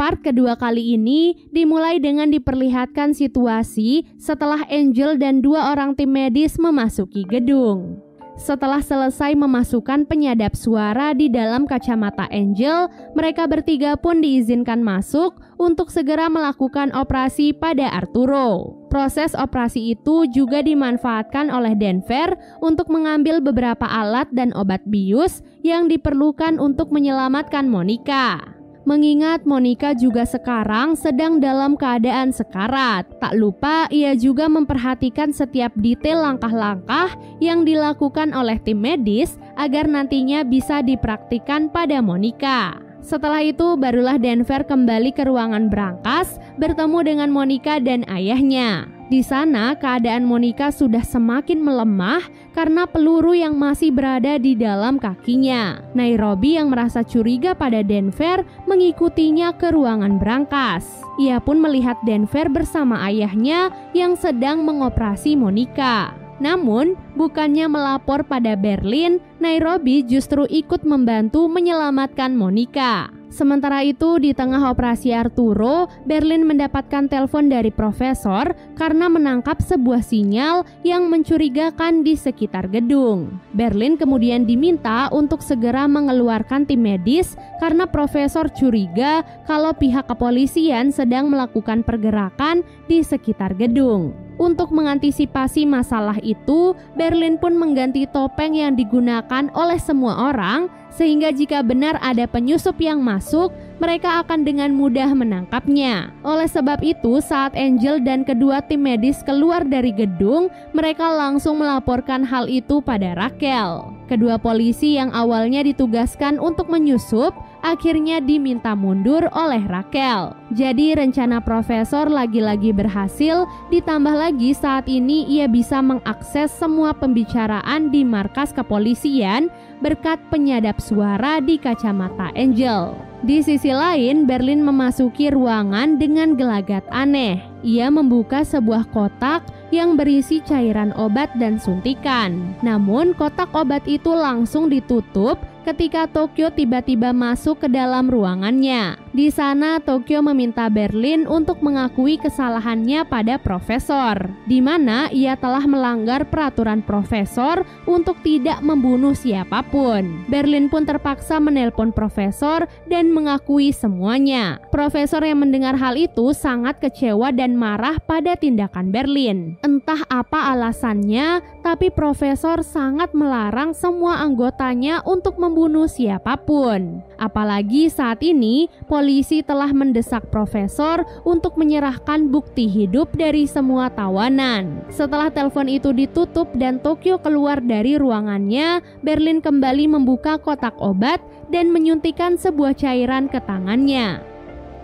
Part kedua kali ini dimulai dengan diperlihatkan situasi setelah Angel dan 2 orang tim medis memasuki gedung. Setelah selesai memasukkan penyadap suara di dalam kacamata Angel, mereka bertiga pun diizinkan masuk untuk segera melakukan operasi pada Arturo. Proses operasi itu juga dimanfaatkan oleh Denver untuk mengambil beberapa alat dan obat bius yang diperlukan untuk menyelamatkan Monica. Mengingat Monica juga sekarang sedang dalam keadaan sekarat, tak lupa ia juga memperhatikan setiap detail langkah-langkah yang dilakukan oleh tim medis agar nantinya bisa dipraktikkan pada Monica. Setelah itu barulah Denver kembali ke ruangan berangkas bertemu dengan Monica dan ayahnya. Di sana keadaan Monica sudah semakin melemah karena peluru yang masih berada di dalam kakinya. Nairobi yang merasa curiga pada Denver mengikutinya ke ruangan berangkas. Ia pun melihat Denver bersama ayahnya yang sedang mengoperasi Monica. Namun, bukannya melapor pada Berlin, Nairobi justru ikut membantu menyelamatkan Monica. Sementara itu, di tengah operasi Arturo, Berlin mendapatkan telepon dari profesor karena menangkap sebuah sinyal yang mencurigakan di sekitar gedung. Berlin kemudian diminta untuk segera mengeluarkan tim medis karena profesor curiga kalau pihak kepolisian sedang melakukan pergerakan di sekitar gedung. Untuk mengantisipasi masalah itu, Berlin pun mengganti topeng yang digunakan oleh semua orang, sehingga jika benar ada penyusup yang masuk, mereka akan dengan mudah menangkapnya. Oleh sebab itu, saat Angel dan kedua tim medis keluar dari gedung, mereka langsung melaporkan hal itu pada Rachel. Kedua polisi yang awalnya ditugaskan untuk menyusup, akhirnya diminta mundur oleh Rachel. Jadi rencana profesor lagi-lagi berhasil, ditambah lagi saat ini ia bisa mengakses semua pembicaraan di markas kepolisian berkat penyadap suara di kacamata Angel. Di sisi lain, Berlin memasuki ruangan dengan gelagat aneh. Ia membuka sebuah kotak yang berisi cairan obat dan suntikan. Namun, kotak obat itu langsung ditutup ketika Tokyo tiba-tiba masuk ke dalam ruangannya. Di sana, Tokyo meminta Berlin untuk mengakui kesalahannya pada profesor, di mana ia telah melanggar peraturan profesor untuk tidak membunuh siapapun. Berlin pun terpaksa menelpon profesor dan mengakui semuanya. Profesor yang mendengar hal itu sangat kecewa dan marah pada tindakan Berlin. Entah apa alasannya, tapi profesor sangat melarang semua anggotanya untuk membunuh siapapun. Apalagi saat ini, polisi telah mendesak profesor untuk menyerahkan bukti hidup dari semua tawanan. Setelah telepon itu ditutup dan Tokyo keluar dari ruangannya, Berlin kembali membuka kotak obat dan menyuntikkan sebuah cairan ke tangannya.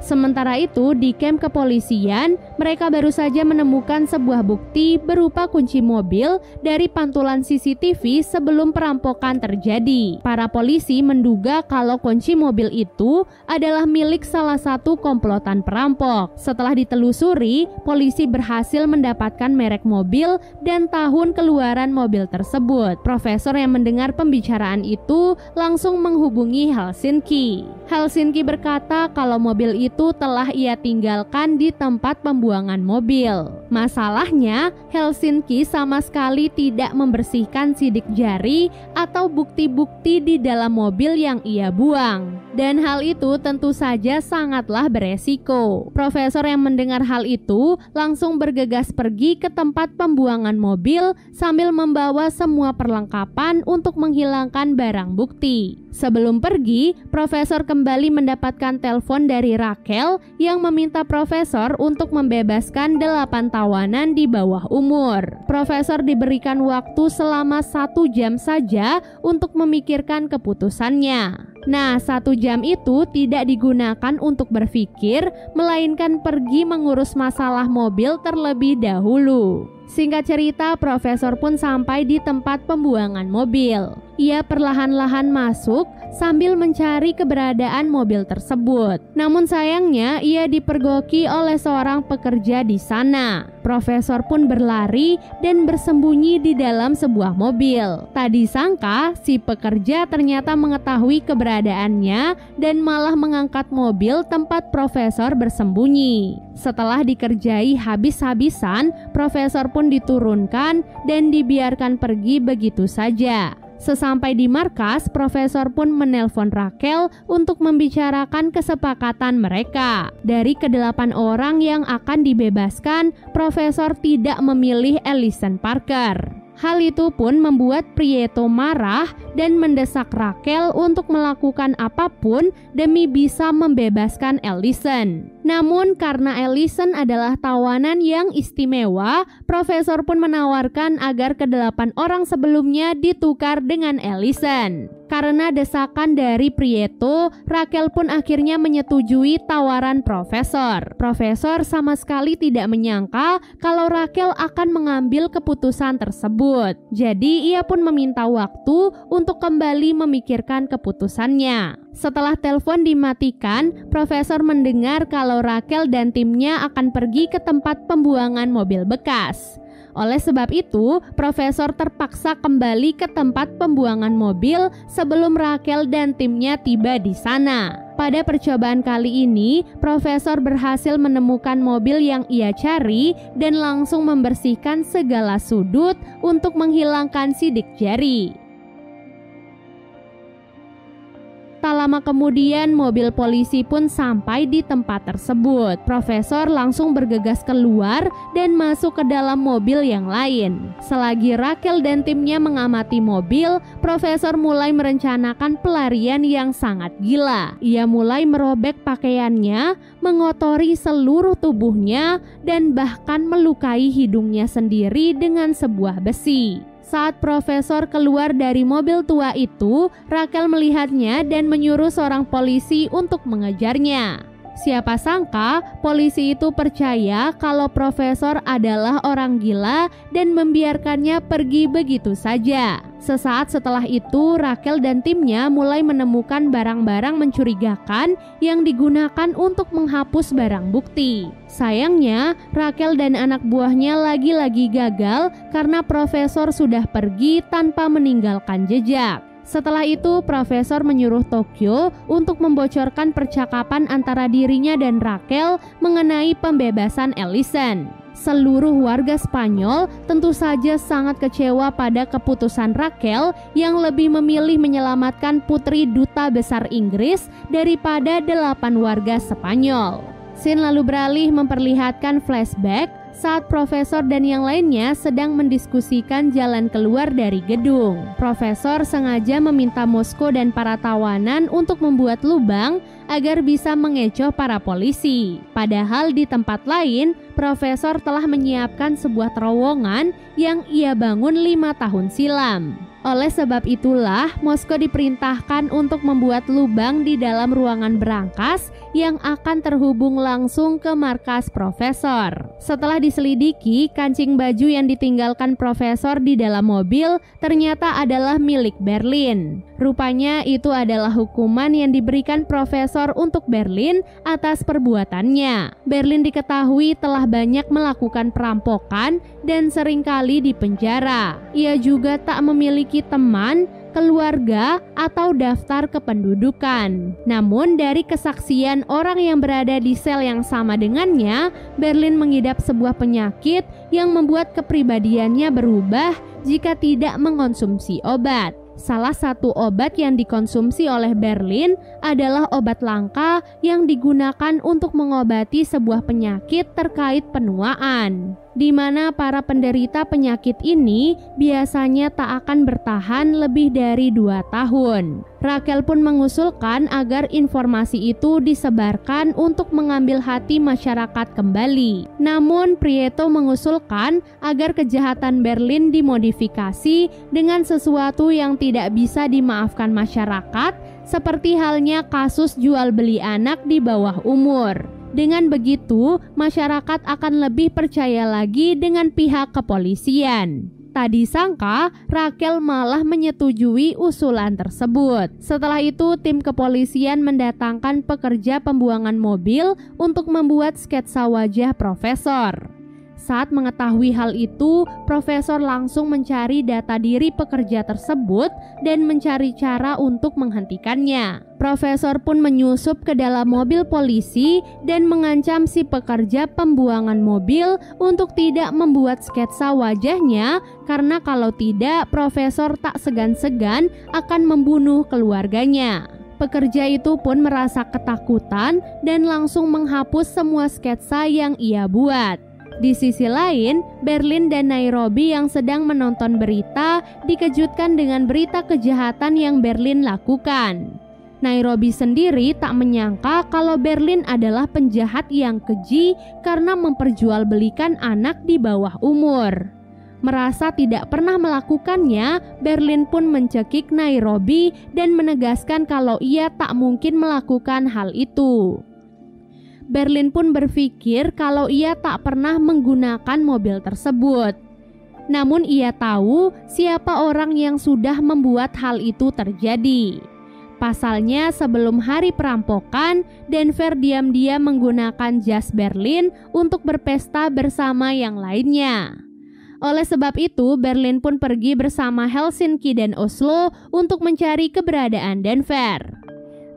Sementara itu, di kamp kepolisian, mereka baru saja menemukan sebuah bukti berupa kunci mobil dari pantulan CCTV sebelum perampokan terjadi. Para polisi menduga kalau kunci mobil itu adalah milik salah satu komplotan perampok. Setelah ditelusuri, polisi berhasil mendapatkan merek mobil dan tahun keluaran mobil tersebut. Profesor yang mendengar pembicaraan itu langsung menghubungi Helsinki. Helsinki berkata kalau mobil itu telah ia tinggalkan di tempat pembuangan mobil. Masalahnya, Helsinki sama sekali tidak membersihkan sidik jari atau bukti-bukti di dalam mobil yang ia buang. Dan hal itu tentu saja sangatlah beresiko. Profesor yang mendengar hal itu langsung bergegas pergi ke tempat pembuangan mobil sambil membawa semua perlengkapan untuk menghilangkan barang bukti. Sebelum pergi, profesor kembali mendapatkan telepon dari Rachel yang meminta profesor untuk membebaskan 8 tawanan di bawah umur. Profesor diberikan waktu selama 1 jam saja untuk memikirkan keputusannya. Nah, 1 jam itu tidak digunakan untuk berpikir, melainkan pergi mengurus masalah mobil terlebih dahulu. Singkat cerita, profesor pun sampai di tempat pembuangan mobil. ia perlahan-lahan masuk sambil mencari keberadaan mobil tersebut. Namun sayangnya ia dipergoki oleh seorang pekerja di sana. Profesor pun berlari dan bersembunyi di dalam sebuah mobil. Tak disangka si pekerja ternyata mengetahui keberadaannya dan malah mengangkat mobil tempat profesor bersembunyi. Setelah dikerjai habis-habisan, profesor pun diturunkan dan dibiarkan pergi begitu saja. Sesampai di markas, profesor pun menelpon Rachel untuk membicarakan kesepakatan mereka. Dari ke-8 orang yang akan dibebaskan, profesor tidak memilih Ellison Parker. Hal itu pun membuat Prieto marah dan mendesak Rachel untuk melakukan apapun demi bisa membebaskan Ellison. Namun karena Ellison adalah tawanan yang istimewa, profesor pun menawarkan agar ke-8 orang sebelumnya ditukar dengan Ellison. Karena desakan dari Prieto, Rachel pun akhirnya menyetujui tawaran profesor. Profesor sama sekali tidak menyangka kalau Rachel akan mengambil keputusan tersebut. Jadi ia pun meminta waktu untuk kembali memikirkan keputusannya. Setelah telepon dimatikan, profesor mendengar kalau Rachel dan timnya akan pergi ke tempat pembuangan mobil bekas. Oleh sebab itu, profesor terpaksa kembali ke tempat pembuangan mobil sebelum Rachel dan timnya tiba di sana. Pada percobaan kali ini, profesor berhasil menemukan mobil yang ia cari dan langsung membersihkan segala sudut untuk menghilangkan sidik jari. Tak lama kemudian mobil polisi pun sampai di tempat tersebut. Profesor langsung bergegas keluar dan masuk ke dalam mobil yang lain. Selagi Rachel dan timnya mengamati mobil, profesor mulai merencanakan pelarian yang sangat gila. Ia mulai merobek pakaiannya, mengotori seluruh tubuhnya, dan bahkan melukai hidungnya sendiri dengan sebuah besi. Saat profesor keluar dari mobil tua itu, Rachel melihatnya dan menyuruh seorang polisi untuk mengejarnya. Siapa sangka polisi itu percaya kalau profesor adalah orang gila dan membiarkannya pergi begitu saja. Sesaat setelah itu, Rachel dan timnya mulai menemukan barang-barang mencurigakan yang digunakan untuk menghapus barang bukti. Sayangnya, Rachel dan anak buahnya lagi-lagi gagal karena profesor sudah pergi tanpa meninggalkan jejak. Setelah itu, profesor menyuruh Tokyo untuk membocorkan percakapan antara dirinya dan Rachel mengenai pembebasan Ellison. Seluruh warga Spanyol tentu saja sangat kecewa pada keputusan Rachel yang lebih memilih menyelamatkan putri duta besar Inggris daripada 8 warga Spanyol. Scene lalu beralih memperlihatkan flashback saat profesor dan yang lainnya sedang mendiskusikan jalan keluar dari gedung. Profesor sengaja meminta Moskow dan para tawanan untuk membuat lubang agar bisa mengecoh para polisi. Padahal di tempat lain, profesor telah menyiapkan sebuah terowongan yang ia bangun 5 tahun silam. Oleh sebab itulah, Moskow diperintahkan untuk membuat lubang di dalam ruangan berangkas yang akan terhubung langsung ke markas profesor. Setelah diselidiki, kancing baju yang ditinggalkan profesor di dalam mobil ternyata adalah milik Berlin. Rupanya itu adalah hukuman yang diberikan profesor untuk Berlin atas perbuatannya. Berlin diketahui telah banyak melakukan perampokan dan seringkali dipenjara. Ia juga tak memiliki teman, keluarga, atau daftar kependudukan. Namun dari kesaksian orang yang berada di sel yang sama dengannya, Berlin mengidap sebuah penyakit yang membuat kepribadiannya berubah jika tidak mengonsumsi obat. Salah satu obat yang dikonsumsi oleh Berlin adalah obat langka yang digunakan untuk mengobati sebuah penyakit terkait penuaan, di mana para penderita penyakit ini biasanya tak akan bertahan lebih dari 2 tahun. Rachel pun mengusulkan agar informasi itu disebarkan untuk mengambil hati masyarakat kembali. Namun Prieto mengusulkan agar kejahatan Berlin dimodifikasi dengan sesuatu yang tidak bisa dimaafkan masyarakat, seperti halnya kasus jual beli anak di bawah umur. Dengan begitu, masyarakat akan lebih percaya lagi dengan pihak kepolisian. Tak disangka, Rachel malah menyetujui usulan tersebut. Setelah itu, tim kepolisian mendatangkan pekerja pembuangan mobil untuk membuat sketsa wajah profesor. Saat mengetahui hal itu, profesor langsung mencari data diri pekerja tersebut dan mencari cara untuk menghentikannya. Profesor pun menyusup ke dalam mobil polisi dan mengancam si pekerja pembuangan mobil untuk tidak membuat sketsa wajahnya, karena kalau tidak, profesor tak segan-segan akan membunuh keluarganya. Pekerja itu pun merasa ketakutan dan langsung menghapus semua sketsa yang ia buat. Di sisi lain, Berlin dan Nairobi yang sedang menonton berita dikejutkan dengan berita kejahatan yang Berlin lakukan. Nairobi sendiri tak menyangka kalau Berlin adalah penjahat yang keji karena memperjualbelikan anak di bawah umur. Merasa tidak pernah melakukannya, Berlin pun mencekik Nairobi dan menegaskan kalau ia tak mungkin melakukan hal itu. Berlin pun berpikir kalau ia tak pernah menggunakan mobil tersebut. Namun ia tahu siapa orang yang sudah membuat hal itu terjadi. Pasalnya sebelum hari perampokan, Denver diam-diam menggunakan jas Berlin untuk berpesta bersama yang lainnya. Oleh sebab itu, Berlin pun pergi bersama Helsinki dan Oslo untuk mencari keberadaan Denver.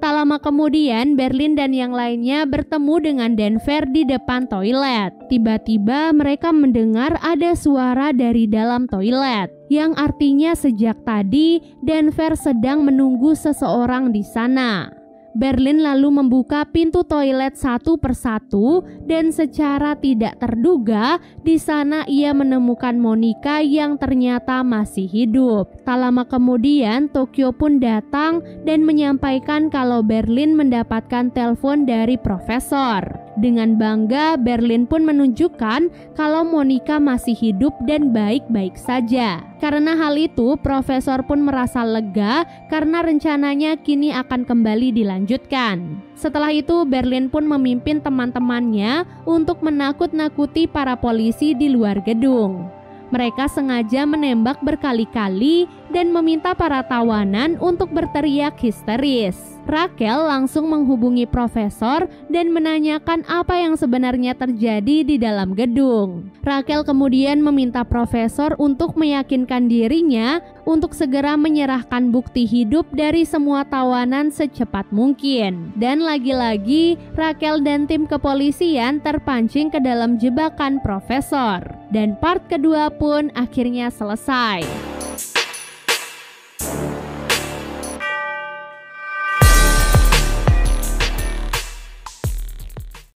Tak lama kemudian, Berlin dan yang lainnya bertemu dengan Denver di depan toilet. Tiba-tiba mereka mendengar ada suara dari dalam toilet, yang artinya sejak tadi Denver sedang menunggu seseorang di sana. Berlin lalu membuka pintu toilet satu persatu dan secara tidak terduga di sana ia menemukan Monica yang ternyata masih hidup. Tak lama kemudian Tokyo pun datang dan menyampaikan kalau Berlin mendapatkan telepon dari profesor. Dengan bangga, Berlin pun menunjukkan kalau Monica masih hidup dan baik-baik saja. Karena hal itu, profesor pun merasa lega karena rencananya kini akan kembali dilanjutkan. Setelah itu, Berlin pun memimpin teman-temannya untuk menakut-nakuti para polisi di luar gedung. Mereka sengaja menembak berkali-kali dan meminta para tawanan untuk berteriak histeris. Rachel langsung menghubungi profesor dan menanyakan apa yang sebenarnya terjadi di dalam gedung. Rachel kemudian meminta profesor untuk meyakinkan dirinya untuk segera menyerahkan bukti hidup dari semua tawanan secepat mungkin. Dan lagi-lagi, Rachel dan tim kepolisian terpancing ke dalam jebakan profesor. Dan part kedua pun akhirnya selesai.